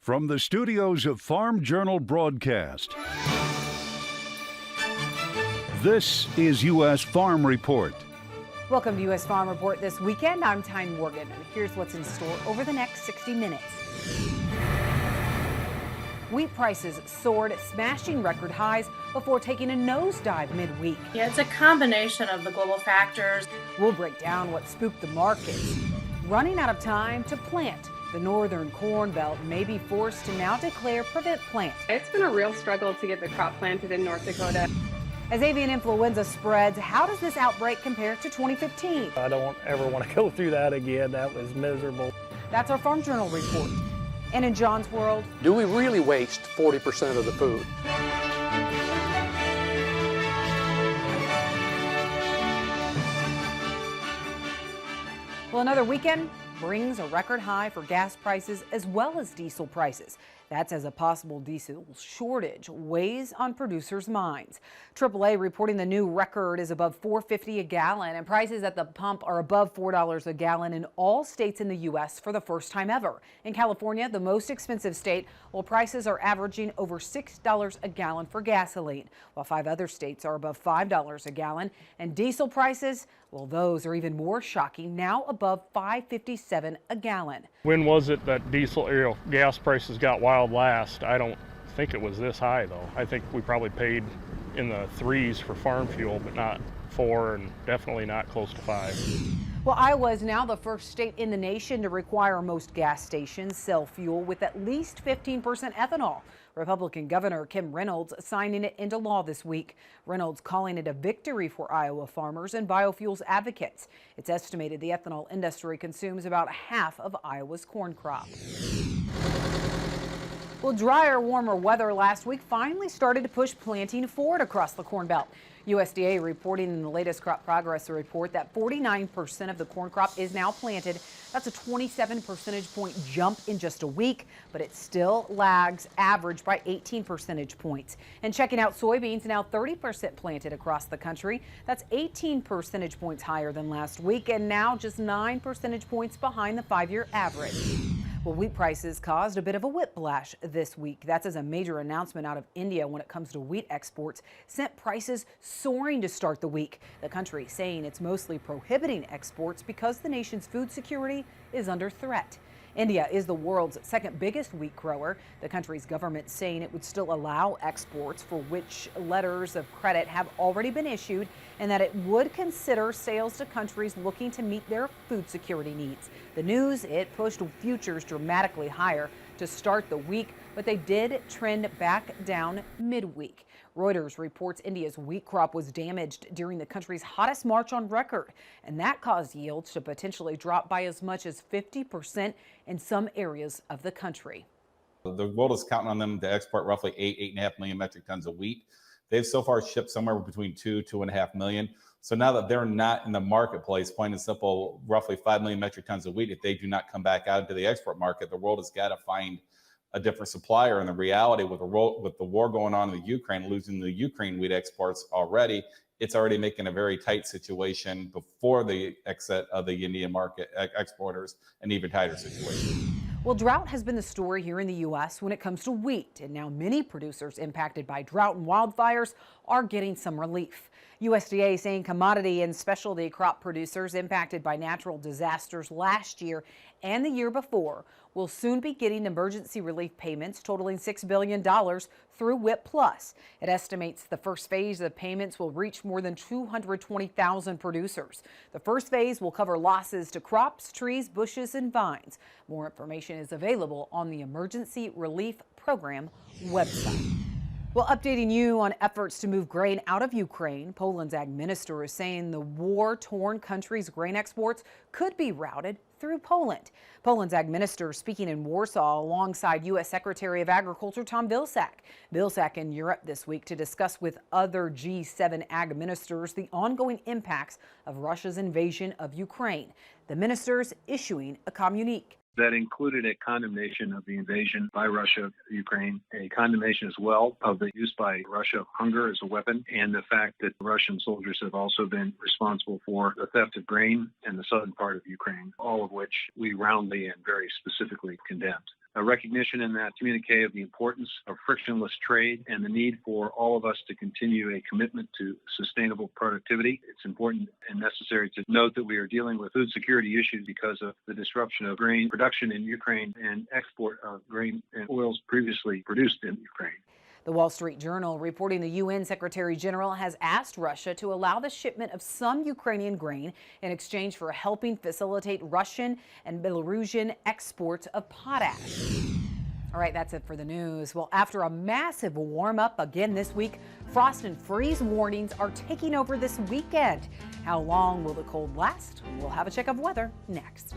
From the studios of Farm Journal Broadcast, this is U.S. Farm Report. Welcome to U.S. Farm Report this weekend. I'm Tyne Morgan, and here's what's in store over the next 60 minutes. Wheat prices soared, smashing record highs before taking a nosedive midweek. Yeah, it's a combination of the global factors. We'll break down what spooked the markets. Running out of time to plant. The northern corn belt may be forced to now declare prevent plant. It's been a real struggle to get the crop planted in North Dakota. As avian influenza spreads, how does this outbreak compare to 2015? I don't ever want to go through that again. That was miserable. That's our Farm Journal report. And in John's world, do we really waste 40% of the food? Well, another weekend brings a record high for gas prices as well as diesel prices. That's as a possible diesel shortage weighs on producers' minds. AAA reporting the new record is above $4.50 a gallon, and prices at the pump are above $4 a gallon in all states in the U.S. for the first time ever. In California, the most expensive state, well, prices are averaging over $6 a gallon for gasoline, while 5 other states are above $5 a gallon. And diesel prices, well, those are even more shocking, now above $5.57 a gallon. When was it that gas prices got wild last? I don't think it was this high, though. I think we probably paid in the 3s for farm fuel, but not 4 and definitely not close to 5. Well, Iowa is now the first state in the nation to require most gas stations sell fuel with at least 15% ethanol. Republican Governor Kim Reynolds signing it into law this week. Reynolds calling it a victory for Iowa farmers and biofuels advocates. It's estimated the ethanol industry consumes about half of Iowa's corn crop. Well, drier, warmer weather last week finally started to push planting forward across the Corn Belt. USDA reporting in the latest crop progress report that 49% of the corn crop is now planted. That's a 27 percentage point jump in just a week, but it still lags average by 18 percentage points. And checking out soybeans, now 30% planted across the country. That's 18 percentage points higher than last week, and now just 9 percentage points behind the 5-year average. Well, wheat prices caused a bit of a whiplash this week. That's as a major announcement out of India when it comes to wheat exports sent prices soaring to start the week. The country saying it's mostly prohibiting exports because the nation's food security is under threat. India is the world's second biggest wheat grower. The country's government saying it would still allow exports for which letters of credit have already been issued, and that it would consider sales to countries looking to meet their food security needs. The news, it pushed futures dramatically higher to start the week, but they did trend back down midweek. Reuters reports India's wheat crop was damaged during the country's hottest March on record, and that caused yields to potentially drop by as much as 50% in some areas of the country. The world is counting on them to export roughly 8.5 million metric tons of wheat. They've so far shipped somewhere between 2.5 million. So now that they're not in the marketplace, plain and simple, roughly 5 million metric tons of wheat, if they do not come back out into the export market, the world has got to find a different supplier. And the reality with the war going on in the Ukraine, losing the Ukraine wheat exports already, it's already making a very tight situation before the exit of the Indian market exporters, an even tighter situation. Well, drought has been the story here in the U.S. when it comes to wheat, and now many producers impacted by drought and wildfires are getting some relief. USDA saying commodity and specialty crop producers impacted by natural disasters last year and the year before will soon be getting emergency relief payments totaling $6 billion through WIP Plus. It estimates the first phase of payments will reach more than 220,000 producers. The first phase will cover losses to crops, trees, bushes, and vines. More information is available on the Emergency Relief Program website. Well, updating you on efforts to move grain out of Ukraine, Poland's ag minister is saying the war-torn country's grain exports could be routed through Poland. Poland's ag minister speaking in Warsaw alongside U.S. Secretary of Agriculture Tom Vilsack. Vilsack in Europe this week to discuss with other G7 ag ministers the ongoing impacts of Russia's invasion of Ukraine. The ministers issuing a communique. That included a condemnation of the invasion by Russia of Ukraine, a condemnation as well of the use by Russia of hunger as a weapon, and the fact that Russian soldiers have also been responsible for the theft of grain in the southern part of Ukraine, all of which we roundly and very specifically condemned. a recognition in that communique of the importance of frictionless trade and the need for all of us to continue a commitment to sustainable productivity. It's important and necessary to note that we are dealing with food security issues because of the disruption of grain production in Ukraine and export of grain and oils previously produced in Ukraine. The Wall Street Journal reporting the UN Secretary General has asked Russia to allow the shipment of some Ukrainian grain in exchange for helping facilitate Russian and Belarusian exports of potash. All right, that's it for the news. Well, after a massive warm up again this week, frost and freeze warnings are taking over this weekend. How long will the cold last? We'll have a check of weather next.